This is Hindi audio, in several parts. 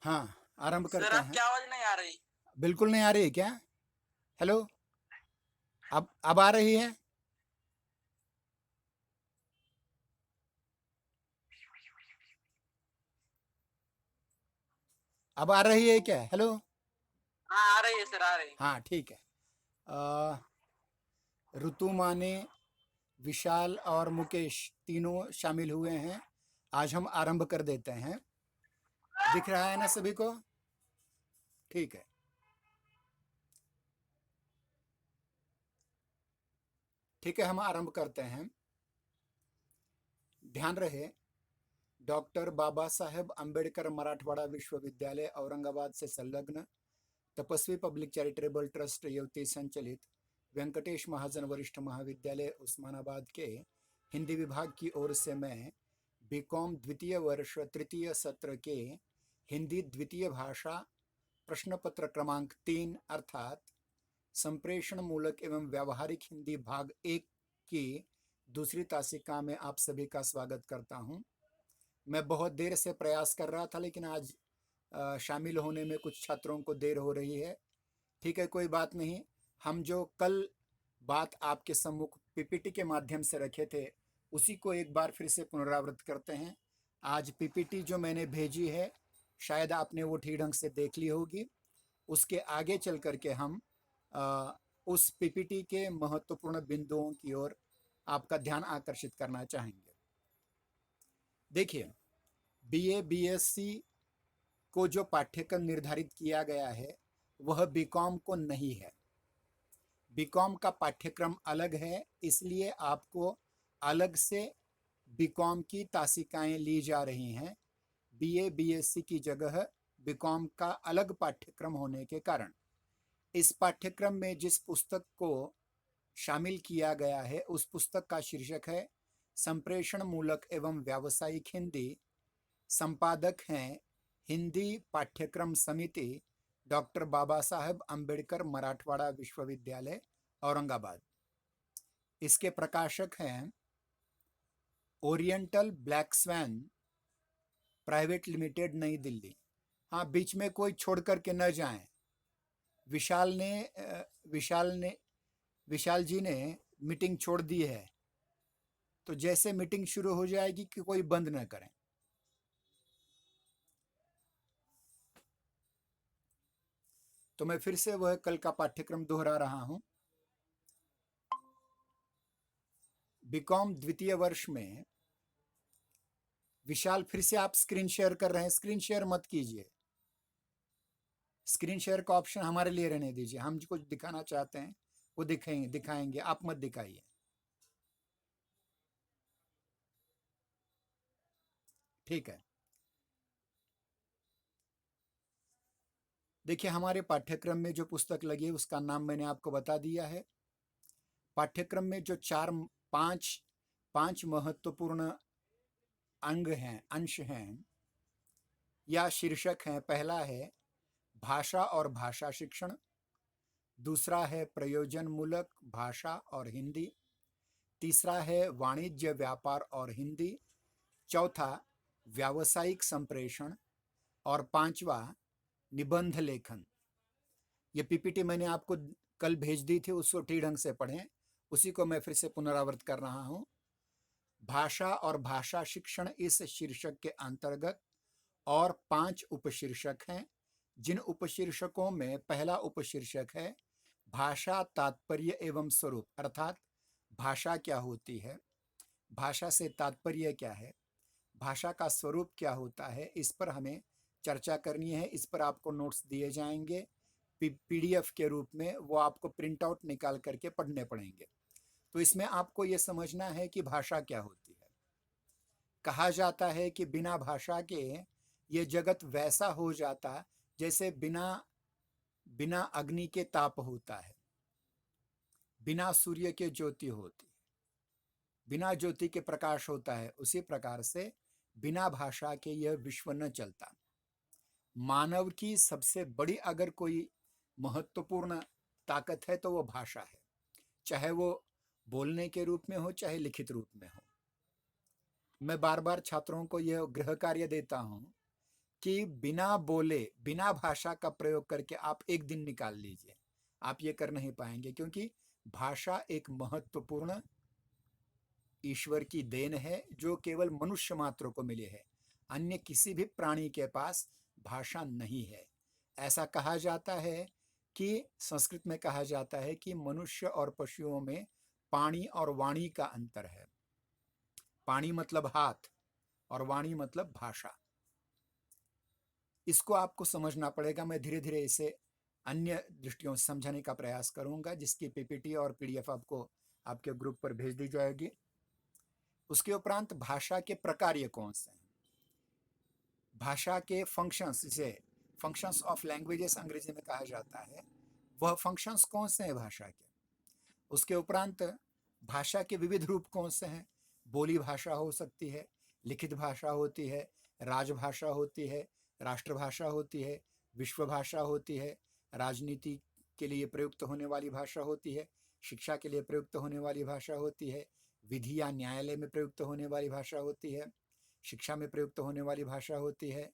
हाँ, आरंभ सर करते आपकी हैं। आवाज नहीं आ रही। बिल्कुल नहीं आ रही है क्या? हेलो, अब आ रही है? अब आ रही है क्या? हेलो। हाँ आ रही है सर, आ रही। हाँ, ठीक है। अ, ऋतु माने, विशाल और मुकेश तीनों शामिल हुए हैं। आज हम आरंभ कर देते हैं। दिख रहा है ना सभी को? ठीक है। ठीक है, हम आरंभ करते हैं। ध्यान रहे, डॉक्टर बाबा साहेब अंबेडकर मराठवाड़ा विश्वविद्यालय औरंगाबाद से संलग्न तपस्वी पब्लिक चैरिटेबल ट्रस्ट युवती संचालित वेंकटेश महाजन वरिष्ठ महाविद्यालय उस्मानाबाद के हिंदी विभाग की ओर से मैं बीकॉम द्वितीय वर्ष तृतीय सत्र के हिंदी द्वितीय भाषा प्रश्न पत्र क्रमांक 3 अर्थात संप्रेषण मूलक एवं व्यावहारिक हिंदी भाग 1 की दूसरी तासिका में आप सभी का स्वागत करता हूं। मैं बहुत देर से प्रयास कर रहा था, लेकिन आज शामिल होने में कुछ छात्रों को देर हो रही है। ठीक है, कोई बात नहीं। हम जो कल बात आपके सम्मुख पीपीटी के माध्यम से रखे थे, उसी को एक बार फिर से पुनरावृत्त करते हैं। आज पीपीटी जो मैंने भेजी है, शायद आपने वो ठीक ढंग से देख ली होगी। उसके आगे चल करके हम अ, उस पीपीटी के महत्वपूर्ण बिंदुओं की ओर आपका ध्यान आकर्षित करना चाहेंगे। देखिए, बीए बीएससी को जो पाठ्यक्रम निर्धारित किया गया है, वह बीकॉम को नहीं है। बीकॉम का पाठ्यक्रम अलग है, इसलिए आपको अलग से बीकॉम की तासिकाएं ली जा रही हैं। बीए बीएससी की जगह बीकॉम का अलग पाठ्यक्रम होने के कारण इस पाठ्यक्रम में जिस पुस्तक को शामिल किया गया है, उस पुस्तक का शीर्षक है संप्रेषण मूलक एवं व्यावसायिक हिंदी। संपादक हैं हिंदी पाठ्यक्रम समिति, डॉक्टर बाबा साहेब अंबेडकर मराठवाड़ा विश्वविद्यालय औरंगाबाद। इसके प्रकाशक हैं oriental black swan private limited, नई दिल्ली। हाँ, बीच में कोई छोड़ करके न जाएं। विशाल ने विशाल ने विशाल जी ने मीटिंग छोड़ दी है, तो जैसे मीटिंग शुरू हो जाएगी कि कोई बंद न करें। तो मैं फिर से वह कल का पाठ्यक्रम दोहरा रहा हूं। बीकॉम द्वितीय वर्ष में विशाल, फिर से आप स्क्रीन शेयर कर रहे हैं, स्क्रीन शेयर मत कीजिए। स्क्रीन शेयर का ऑप्शन हमारे लिए रहने दीजिए। हम जो कुछ दिखाना चाहते हैं वो दिखाएंगे, आप मत दिखाइए। ठीक है। देखिए, हमारे पाठ्यक्रम में जो पुस्तक लगी है उसका नाम मैंने आपको बता दिया है। पाठ्यक्रम में जो पांच पांच महत्वपूर्ण अंग हैं, अंश हैं या शीर्षक हैं। पहला है भाषा और भाषा शिक्षण, दूसरा है प्रयोजन मूलक भाषा और हिंदी, तीसरा है वाणिज्य व्यापार और हिंदी, चौथा व्यावसायिक संप्रेषण और पांचवा निबंध लेखन। ये पीपीटी मैंने आपको कल भेज दी थी, उसको ठीक ढंग से पढ़ें। उसी को मैं फिर से पुनरावृत्त कर रहा हूं। भाषा और भाषा शिक्षण इस शीर्षक के अंतर्गत और 5 उपशीर्षक हैं, जिन उपशीर्षकों में पहला उपशीर्षक है भाषा तात्पर्य एवं स्वरूप, अर्थात भाषा क्या होती है, भाषा से तात्पर्य क्या है, भाषा का स्वरूप क्या होता है। इस पर हमें चर्चा करनी है। इस पर आपको नोट्स दिए जाएंगे पीडीएफ के रूप में, वो आपको प्रिंट आउट निकाल करके पढ़ने पड़ेंगे। तो इसमें आपको ये समझना है कि भाषा क्या होती है। कहा जाता है कि बिना भाषा के ये जगत वैसा हो जाता जैसे बिना बिना अग्नि के ताप होता है, बिना सूर्य के ज्योति होती, बिना ज्योति के प्रकाश होता है। उसी प्रकार से बिना भाषा के यह विश्व न चलता। मानव की सबसे बड़ी अगर कोई महत्वपूर्ण ताकत है तो वो भाषा है, चाहे वो बोलने के रूप में हो चाहे लिखित रूप में हो। मैं बार बार छात्रों को यह गृह कार्य देता हूं कि बिना बोले, बिना भाषा का प्रयोग करके आप एक दिन निकाल लीजिए, आप ये कर नहीं पाएंगे, क्योंकि भाषा एक महत्वपूर्ण ईश्वर की देन है जो केवल मनुष्य मात्र को मिली है। अन्य किसी भी प्राणी के पास भाषा नहीं है। ऐसा कहा जाता है कि संस्कृत में कहा जाता है कि मनुष्य और पशुओं में पाणी और वाणी का अंतर है। पाणी मतलब हाथ और वाणी मतलब भाषा। इसको आपको समझना पड़ेगा। मैं धीरे धीरे इसे अन्य दृष्टियों से समझाने का प्रयास करूंगा, जिसकी पीपीटी और पीडीएफ आपको आपके ग्रुप पर भेज दी जाएगी। उसके उपरांत भाषा के प्रकार ये कौन से हैं, भाषा के फंक्शंस, जिसे फंक्शंस ऑफ लैंग्वेजेस अंग्रेजी में कहा जाता है, वह फंक्शंस कौन से हैं भाषा के। उसके उपरांत भाषा के विविध रूप कौन से हैं। बोली भाषा हो सकती है, लिखित भाषा होती है, राजभाषा होती है, राष्ट्रभाषा होती है, विश्व भाषा होती है, राजनीति के लिए प्रयुक्त होने वाली भाषा होती है, शिक्षा के लिए प्रयुक्त होने वाली भाषा होती है, विधि या न्यायालय में प्रयुक्त होने वाली भाषा होती है, शिक्षा में प्रयुक्त होने वाली भाषा होती है,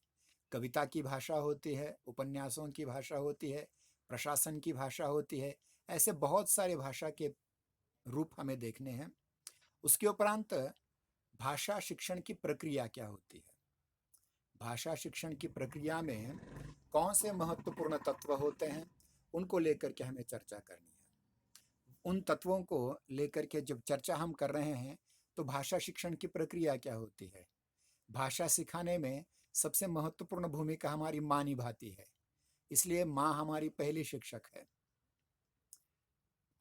कविता की भाषा होती है, उपन्यासों की भाषा होती है, प्रशासन की भाषा होती है। ऐसे बहुत सारे भाषा के रूप हमें देखने हैं। उसके उपरांत भाषा शिक्षण की प्रक्रिया क्या होती है, भाषा शिक्षण की प्रक्रिया में कौन से महत्वपूर्ण तत्व होते हैं, उनको लेकर के हमें चर्चा करनी है। उन तत्वों को लेकर के जब चर्चा हम कर रहे हैं तो भाषा शिक्षण की प्रक्रिया क्या होती है। भाषा सिखाने में सबसे महत्वपूर्ण भूमिका हमारी माँ निभाती है, इसलिए माँ हमारी पहली शिक्षक है।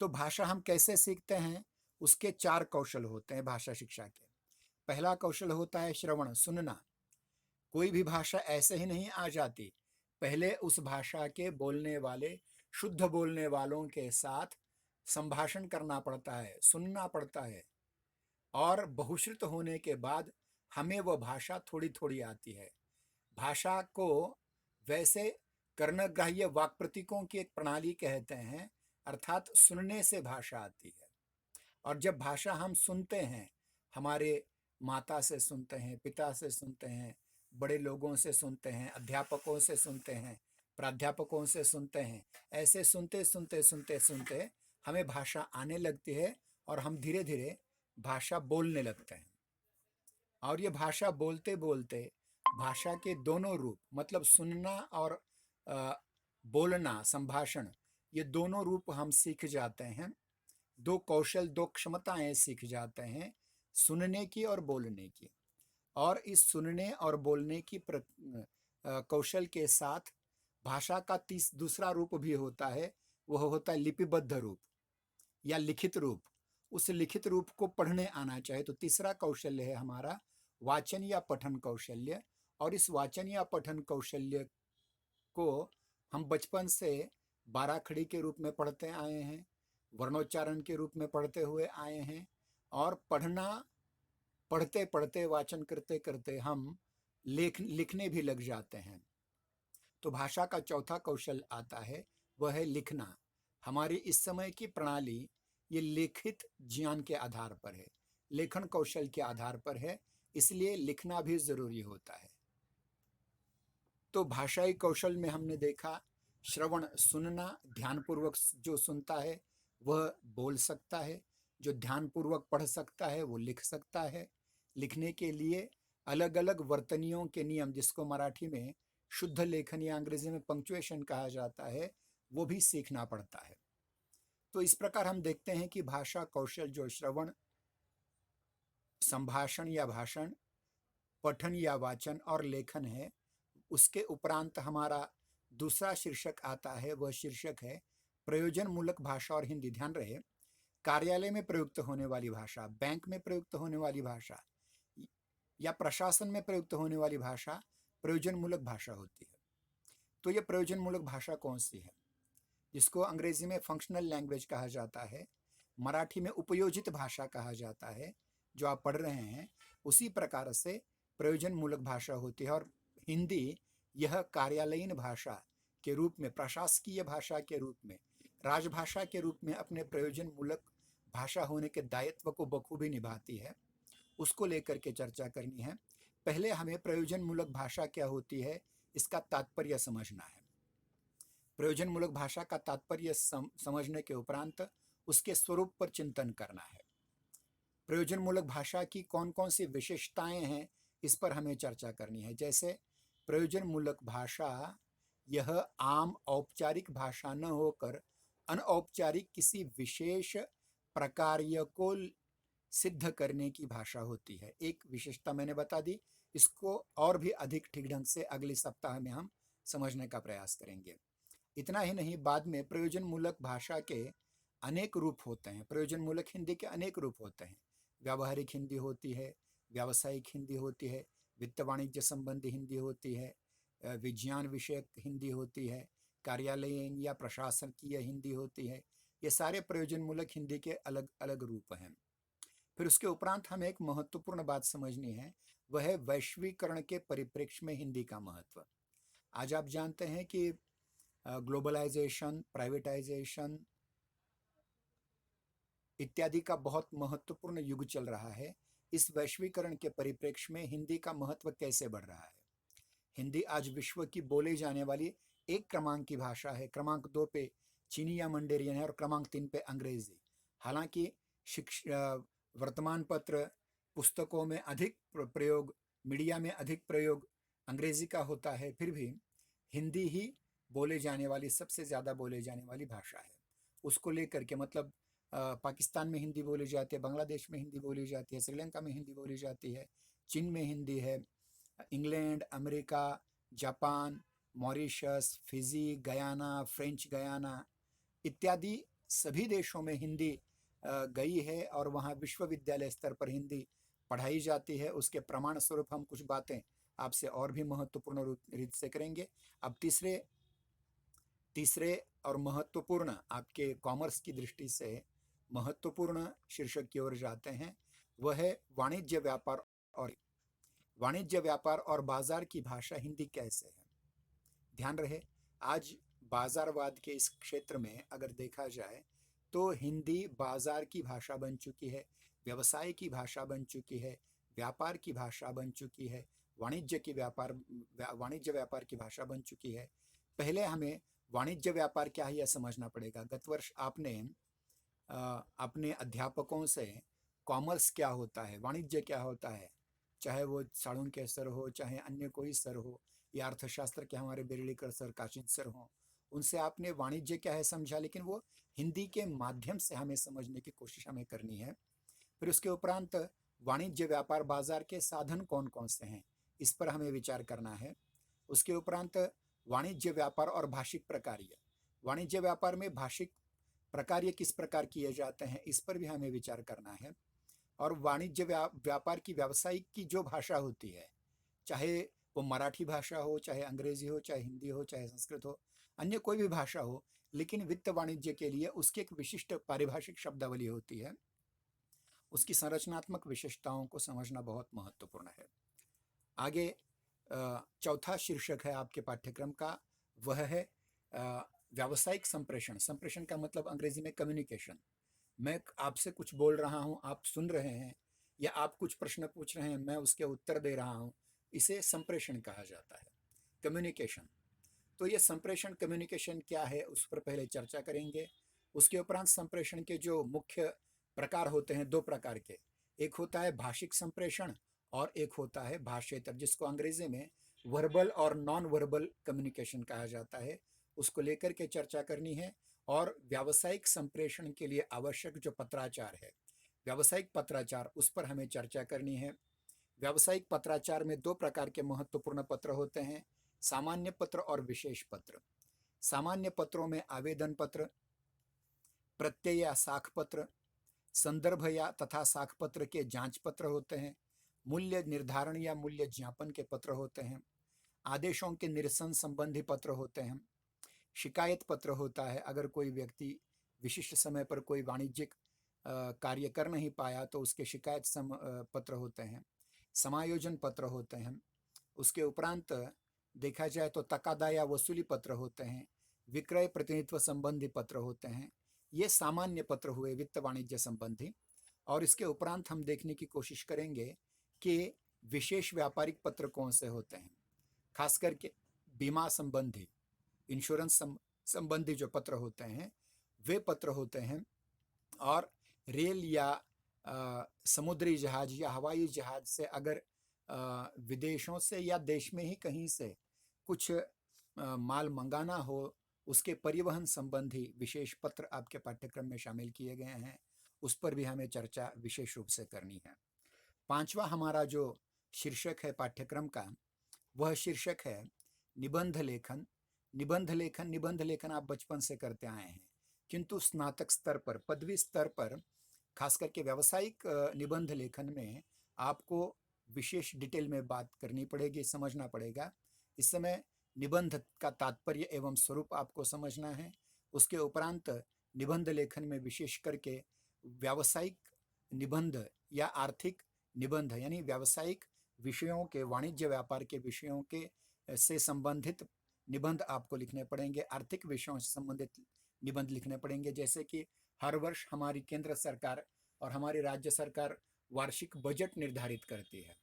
तो भाषा हम कैसे सीखते हैं, उसके 4 कौशल होते हैं भाषा शिक्षा के। पहला कौशल होता है श्रवण, सुनना। कोई भी भाषा ऐसे ही नहीं आ जाती, पहले उस भाषा के बोलने वाले, शुद्ध बोलने वालों के साथ संभाषण करना पड़ता है, सुनना पड़ता है, और बहुश्रुत होने के बाद हमें वह भाषा थोड़ी थोड़ी आती है। भाषा को वैसे कर्णग्राह्य वाक् प्रतीकों की एक प्रणाली कहते हैं, अर्थात सुनने से भाषा आती है। और जब भाषा हम सुनते हैं, हमारे माता से सुनते हैं, पिता से सुनते हैं, बड़े लोगों से सुनते हैं, अध्यापकों से सुनते हैं, प्राध्यापकों से सुनते हैं, ऐसे सुनते सुनते सुनते सुनते हमें भाषा आने लगती है और हम धीरे धीरे भाषा बोलने लगते हैं। और ये भाषा बोलते बोलते भाषा के दोनों रूप, मतलब सुनना और बोलना, संभाषण, ये दोनों रूप हम सीख जाते हैं। 2 कौशल, 2 क्षमताएं सीख जाते हैं, सुनने की और बोलने की। और इस सुनने और बोलने की कौशल के साथ भाषा का दूसरा रूप भी होता है, वह होता है लिपिबद्ध रूप या लिखित रूप। उस लिखित रूप को पढ़ने आना चाहिए। तो तीसरा कौशल्य है हमारा वाचन या पठन कौशल्य। और इस वाचन या पठन कौशल्य को हम बचपन से बाराखड़ी के रूप में पढ़ते आए हैं, वर्णोच्चारण के रूप में पढ़ते हुए आए हैं, और पढ़ते पढ़ते, वाचन करते करते हम लिखने भी लग जाते हैं। तो भाषा का चौथा कौशल आता है, वह है लिखना। हमारी इस समय की प्रणाली ये लिखित ज्ञान के आधार पर है, लेखन कौशल के आधार पर है, इसलिए लिखना भी जरूरी होता है। तो भाषाई कौशल में हमने देखा श्रवण, सुनना, ध्यानपूर्वक जो सुनता है वह बोल सकता है, जो ध्यानपूर्वक पढ़ सकता है वो लिख सकता है। लिखने के लिए अलग अलग वर्तनियों के नियम, जिसको मराठी में शुद्ध लेखन या अंग्रेजी में पंक्चुएशन कहा जाता है, वो भी सीखना पड़ता है। तो इस प्रकार हम देखते हैं कि भाषा कौशल जो श्रवण, संभाषण या भाषण, पठन या वाचन और लेखन है, उसके उपरांत हमारा दूसरा शीर्षक आता है, वह शीर्षक है प्रयोजन मूलक भाषा और हिंदी। ध्यान रहे, कार्यालय में प्रयुक्त होने वाली भाषा, बैंक में प्रयुक्त होने वाली भाषा या प्रशासन में प्रयुक्त होने वाली भाषा प्रयोजन मूलक भाषा होती है। तो यह प्रयोजन मूलक भाषा कौन सी है, जिसको अंग्रेजी में फंक्शनल लैंग्वेज कहा जाता है, मराठी में उपयोजित भाषा कहा जाता है, जो आप पढ़ रहे हैं उसी प्रकार से प्रयोजन मूलक भाषा होती है। और हिंदी यह कार्यालयीन भाषा के रूप में, प्रशासकीय भाषा के रूप में, राजभाषा के रूप में अपने प्रयोजन मूलक भाषा होने के दायित्व को बखूबी निभाती है। उसको लेकर के चर्चा करनी है। पहले हमें प्रयोजन मूलक भाषा क्या होती है इसका तात्पर्य समझना है। प्रयोजनमूलक भाषा का तात्पर्य समझने के उपरांत उसके स्वरूप पर चिंतन करना है। प्रयोजनमूलक भाषा की कौन कौन सी विशेषताएं हैं, इस पर हमें चर्चा करनी है। जैसे प्रयोजनमूलक भाषा यह आम औपचारिक भाषा न होकर अनौपचारिक किसी विशेष प्रकार्य को सिद्ध करने की भाषा होती है। एक विशेषता मैंने बता दी, इसको और भी अधिक ठीक ढंग से अगले सप्ताह में हम समझने का प्रयास करेंगे। इतना ही नहीं, बाद में प्रयोजनमूलक भाषा के अनेक रूप होते हैं। प्रयोजनमूलक हिंदी के अनेक रूप होते हैं। व्यावहारिक हिंदी होती है, व्यावसायिक हिंदी होती है, वित्त वाणिज्य संबंधी हिंदी होती है, विज्ञान विषयक हिंदी होती है, कार्यालयीन या प्रशासकीय हिंदी होती है। ये सारे प्रयोजनमूलक हिंदी के अलग अलग रूप हैं। फिर उसके उपरांत हमें एक महत्वपूर्ण बात समझनी है, वह है वैश्वीकरण के परिप्रेक्ष्य में हिंदी का महत्व। आज आप जानते हैं कि ग्लोबलाइजेशन, प्राइवेटाइजेशन इत्यादि का बहुत महत्वपूर्ण युग चल रहा है। इस वैश्वीकरण के परिप्रेक्ष्य में हिंदी का महत्व कैसे बढ़ रहा है? हिंदी आज विश्व की बोली जाने वाली एक क्रमांक की भाषा है। क्रमांक 2 पे चीनी या मंडेरियन है और क्रमांक 3 पे अंग्रेजी। हालांकि वर्तमान पत्र, पुस्तकों में अधिक प्रयोग, मीडिया में अधिक प्रयोग अंग्रेजी का होता है, फिर भी हिंदी ही बोले जाने वाली, सबसे ज़्यादा बोले जाने वाली भाषा है। उसको लेकर के मतलब पाकिस्तान में हिंदी बोली जाती है, बांग्लादेश में हिंदी बोली जाती है, श्रीलंका में हिंदी बोली जाती है, चीन में हिंदी है, England, America, Japan, Mauritius, Fiji, Guyana, French Guiana इत्यादि सभी देशों में हिंदी गई है और वहाँ विश्वविद्यालय स्तर पर हिंदी पढ़ाई जाती है। उसके प्रमाण स्वरूप हम कुछ बातें आपसे और भी महत्वपूर्ण रीत से करेंगे। अब तीसरे और महत्वपूर्ण, आपके कॉमर्स की दृष्टि से महत्वपूर्ण शीर्षक की ओर जाते हैं। वह है वाणिज्य व्यापार और बाजार की भाषा हिंदी कैसे है। ध्यान रहे, आज बाजारवाद के इस क्षेत्र में अगर देखा जाए तो हिंदी बाजार की भाषा बन चुकी है, व्यवसाय की भाषा बन चुकी है, व्यापार की भाषा बन चुकी है, वाणिज्य व्यापार की भाषा बन चुकी है। पहले हमें वाणिज्य व्यापार क्या है यह समझना पड़ेगा। गत वर्ष आपने अपने अध्यापकों से कॉमर्स क्या होता है, वाणिज्य क्या होता है, चाहे वो साळुंके सर हो, चाहे अन्य कोई सर हो, या अर्थशास्त्र के हमारे बेरलीकर सर, काशिद सर हो, उनसे आपने वाणिज्य क्या है समझा, लेकिन वो हिंदी के माध्यम से हमें समझने की कोशिश हमें करनी है। फिर उसके उपरांत वाणिज्य व्यापार बाजार के साधन कौन कौन से हैं, इस पर हमें विचार करना है। उसके उपरांत वाणिज्य व्यापार और भाषिक प्रकार्य, वाणिज्य व्यापार में भाषिक प्रकार्य किस प्रकार किए जाते हैं, इस पर भी हमें विचार करना है। और वाणिज्य व्यापार की व्यावसायिक की जो भाषा होती है, चाहे वो मराठी भाषा हो, चाहे अंग्रेजी हो, चाहे हिंदी हो, चाहे संस्कृत हो, अन्य कोई भी भाषा हो, लेकिन वित्त वाणिज्य के लिए उसकी एक विशिष्ट पारिभाषिक शब्दावली होती है। उसकी संरचनात्मक विशेषताओं को समझना बहुत महत्वपूर्ण है। आगे चौथा शीर्षक है आपके पाठ्यक्रम का, वह है व्यावसायिक संप्रेषण। संप्रेषण का मतलब अंग्रेजी में कम्युनिकेशन। मैं आपसे कुछ बोल रहा हूं, आप सुन रहे हैं, या आप कुछ प्रश्न पूछ रहे हैं, मैं उसके उत्तर दे रहा हूं, इसे संप्रेषण कहा जाता है, कम्युनिकेशन। तो ये संप्रेषण, कम्युनिकेशन क्या है, उस पर पहले चर्चा करेंगे। उसके उपरांत संप्रेषण के जो मुख्य प्रकार होते हैं, 2 प्रकार के, एक होता है भाषिक संप्रेषण और एक होता है भाषेतर, जिसको अंग्रेजी में वर्बल और नॉन वर्बल कम्युनिकेशन कहा जाता है। उसको लेकर के चर्चा करनी है। और व्यावसायिक संप्रेषण के लिए आवश्यक जो पत्राचार है, व्यावसायिक पत्राचार, उस पर हमें चर्चा करनी है। व्यावसायिक पत्राचार में 2 प्रकार के महत्वपूर्ण पत्र होते हैं, सामान्य पत्र और विशेष पत्र। सामान्य पत्रों में आवेदन पत्र, प्रत्यय या साख पत्र, संदर्भ या तथा साख पत्र के जांच पत्र होते हैं, मूल्य निर्धारण या मूल्य ज्ञापन के पत्र होते हैं, आदेशों के निरसन संबंधी पत्र होते हैं, शिकायत पत्र होता है, अगर कोई व्यक्ति विशिष्ट समय पर कोई वाणिज्यिक कार्य कर नहीं पाया तो उसके शिकायत पत्र होते हैं, समायोजन पत्र होते हैं। उसके उपरांत देखा जाए तो तकादा या वसूली पत्र होते हैं, विक्रय प्रतिनिधित्व संबंधी पत्र होते हैं। ये सामान्य पत्र हुए वित्त वाणिज्य संबंधी। और इसके उपरांत हम देखने की कोशिश करेंगे कि विशेष व्यापारिक पत्र कौन से होते हैं। खास करके बीमा संबंधी, इंश्योरेंस संबंधी जो पत्र होते हैं वे पत्र होते हैं, और रेल या समुद्री जहाज या हवाई जहाज से अगर विदेशों से या देश में ही कहीं से कुछ माल मंगाना हो, उसके परिवहन संबंधी विशेष पत्र आपके पाठ्यक्रम में शामिल किए गए हैं। उस पर भी हमें चर्चा विशेष रूप से करनी है। पांचवा हमारा जो शीर्षक है पाठ्यक्रम का, वह शीर्षक है निबंध लेखन। निबंध लेखन आप बचपन से करते आए हैं, किंतु स्नातक स्तर पर, पदवी स्तर पर, खास करके व्यावसायिक निबंध लेखन में आपको विशेष डिटेल में बात करनी पड़ेगी, समझना पड़ेगा। इस समय निबंध का तात्पर्य एवं स्वरूप आपको समझना है। उसके उपरांत निबंध लेखन में विशेष करके व्यावसायिक निबंध या आर्थिक निबंध, यानी व्यावसायिक विषयों के, वाणिज्य व्यापार के विषयों के से संबंधित निबंध आपको लिखने पड़ेंगे। आर्थिक विषयों से संबंधित निबंध लिखने पड़ेंगे, जैसे कि हर वर्ष हमारी केंद्र सरकार और हमारी राज्य सरकार वार्षिक बजट निर्धारित करती है,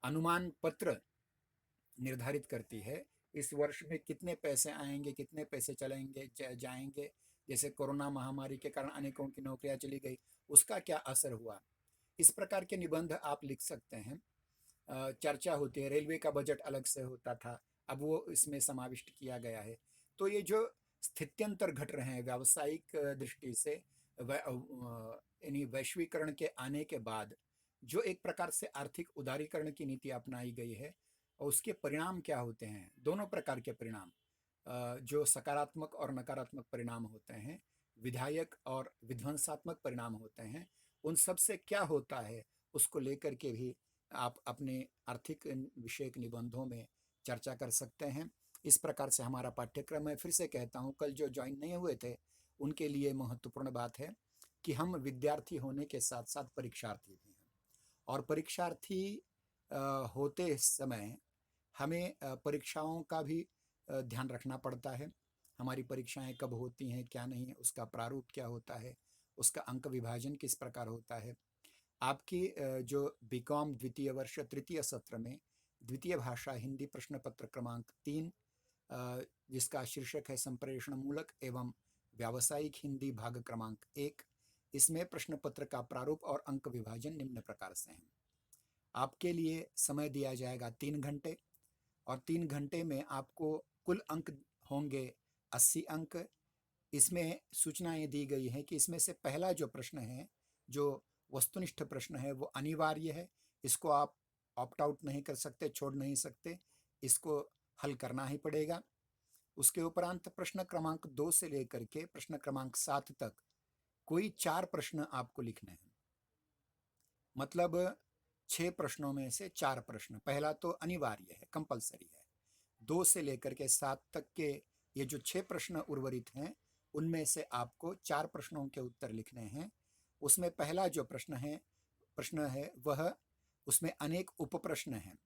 अनुमान पत्र निर्धारित करती है। इस वर्ष में कितने पैसे आएंगे, कितने पैसे चलेंगे जाएंगे। जैसे कोरोना महामारी के कारण अनेकों की नौकरियां चली गई, उसका क्या असर हुआ। इस प्रकार के निबंध आप लिख सकते हैं। चर्चा होती है, रेलवे का बजट अलग से होता था, अब वो इसमें समाविष्ट किया गया है। तो ये जो स्थित्यंतर घट रहे हैं व्यावसायिक दृष्टि से, यानी वैश्वीकरण के आने के बाद जो एक प्रकार से आर्थिक उदारीकरण की नीति अपनाई गई है, और उसके परिणाम क्या होते हैं, दोनों प्रकार के परिणाम, जो सकारात्मक और नकारात्मक परिणाम होते हैं, विधायक और विध्वंसात्मक परिणाम होते हैं, उन सब से क्या होता है उसको लेकर के भी आप अपने आर्थिक विषयक निबंधों में चर्चा कर सकते हैं। इस प्रकार से हमारा पाठ्यक्रम है। फिर से कहता हूँ, कल जो ज्वाइन नहीं हुए थे उनके लिए महत्वपूर्ण बात है कि हम विद्यार्थी होने के साथ साथ परीक्षार्थी भी हैं, और परीक्षार्थी होते समय हमें परीक्षाओं का भी ध्यान रखना पड़ता है। हमारी परीक्षाएं कब होती हैं, क्या नहीं है, उसका प्रारूप क्या होता है, उसका अंक विभाजन किस प्रकार होता है। आपकी जो बीकॉम द्वितीय वर्ष तृतीय सत्र में द्वितीय भाषा हिंदी प्रश्न पत्र क्रमांक 3, जिसका शीर्षक है संप्रेषण मूलक एवं व्यावसायिक हिंदी भाग क्रमांक 1, इसमें प्रश्न पत्र का प्रारूप और अंक विभाजन निम्न प्रकार से हैं। आपके लिए समय दिया जाएगा 3 घंटे, और 3 घंटे में आपको कुल अंक होंगे 80 अंक। इसमें सूचनाएं दी गई हैं कि इसमें से पहला जो प्रश्न है, जो वस्तुनिष्ठ प्रश्न है, वो अनिवार्य है। इसको आप ऑप्ट आउट नहीं कर सकते, छोड़ नहीं सकते, इसको हल करना ही पड़ेगा। उसके उपरांत प्रश्न क्रमांक 2 से लेकर के प्रश्न क्रमांक 7 तक कोई 4 प्रश्न आपको लिखने हैं। मतलब 6 प्रश्नों में से 4 प्रश्न, पहला तो अनिवार्य है, कंपलसरी है। 2 से लेकर के 7 तक के ये जो 6 प्रश्न उर्वरित हैं, उनमें से आपको 4 प्रश्नों के उत्तर लिखने हैं। उसमें पहला जो प्रश्न है वह, उसमें अनेक उप प्रश्न हैं।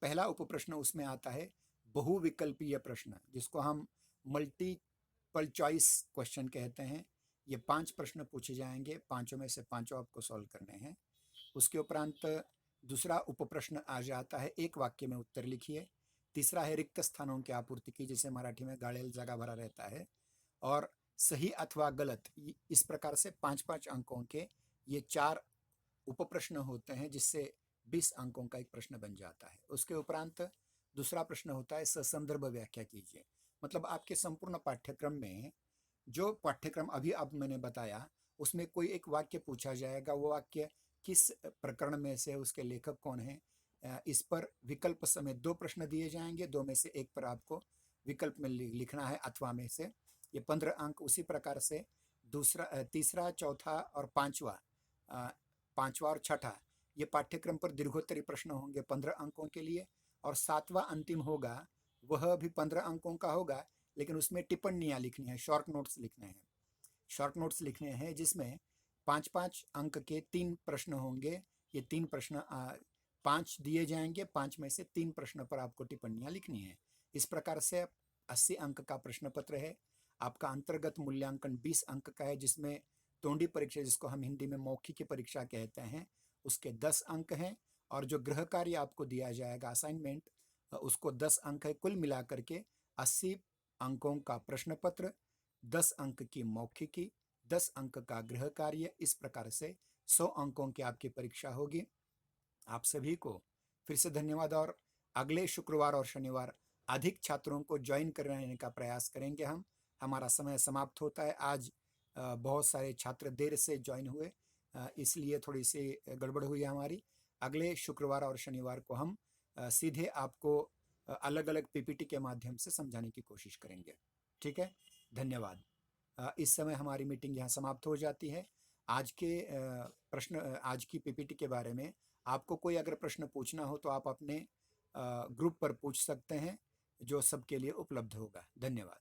पहला उप प्रश्न उसमें आता है बहुविकल्पीय प्रश्न, जिसको हम मल्टीपल चॉइस क्वेश्चन कहते हैं। ये 5 प्रश्न पूछे जाएंगे, पांचों में से पांचों आपको सॉल्व करने हैं। उसके उपरांत दूसरा उप प्रश्न आ जाता है एक वाक्य में उत्तर लिखिए। तीसरा है रिक्त स्थानों की आपूर्ति की, जिसे मराठी में गाड़ेल जगह भरा रहता है, और सही अथवा गलत। इस प्रकार से 5-5 अंकों के ये 4 उप प्रश्न होते हैं, जिससे 20 अंकों का एक प्रश्न बन जाता है। उसके उपरांत दूसरा प्रश्न होता है ससंदर्भ व्याख्या कीजिए। मतलब आपके संपूर्ण पाठ्यक्रम में, जो पाठ्यक्रम अभी अब मैंने बताया, उसमें कोई एक वाक्य पूछा जाएगा, वो वाक्य किस प्रकरण में से, उसके लेखक कौन है, इस पर विकल्प समेत 2 प्रश्न दिए जाएंगे। 2 में से एक पर आपको विकल्प में लिखना है, अथवा में से। ये 15 अंक। उसी प्रकार से तीसरा, चौथा और पांचवा और छठा, ये पाठ्यक्रम पर दीर्घोत्तरी प्रश्न होंगे 15 अंकों के लिए। और 7वां अंतिम होगा, वह भी 15 अंकों का होगा, लेकिन उसमें टिप्पणियाँ लिखनी है, शॉर्ट नोट्स लिखने हैं। शॉर्ट नोट्स लिखने हैं, जिसमें 5-5 अंक के 3 प्रश्न होंगे। ये 3 प्रश्न 5 दिए जाएंगे, 5 में से 3 प्रश्न पर आपको टिप्पणियाँ लिखनी है। इस प्रकार से 80 अंक का प्रश्न पत्र है। आपका अंतर्गत मूल्यांकन 20 अंक का है, जिसमें तोंडी परीक्षा, जिसको हम हिंदी में मौखिक परीक्षा कहते हैं, उसके 10 अंक हैं। और जो गृह कार्य आपको दिया जाएगा, असाइनमेंट, उसको 10 अंक है। कुल मिलाकर के 80 अंकों का प्रश्न पत्र, 10 अंक की मौखिकी, 10 अंक का गृह कार्य, इस प्रकार से 100 अंकों की आपकी परीक्षा होगी। आप सभी को फिर से धन्यवाद, और अगले शुक्रवार और शनिवार अधिक छात्रों को ज्वाइन कराने का प्रयास करेंगे हम। हमारा समय समाप्त होता है। आज बहुत सारे छात्र देर से ज्वाइन हुए, इसलिए थोड़ी सी गड़बड़ हुई हमारी। अगले शुक्रवार और शनिवार को हम सीधे आपको अलग अलग पीपीटी के माध्यम से समझाने की कोशिश करेंगे। ठीक है, धन्यवाद। इस समय हमारी मीटिंग यहाँ समाप्त हो जाती है। आज के आज की पीपीटी के बारे में आपको कोई अगर प्रश्न पूछना हो तो आप अपने ग्रुप पर पूछ सकते हैं, जो सबके लिए उपलब्ध होगा। धन्यवाद।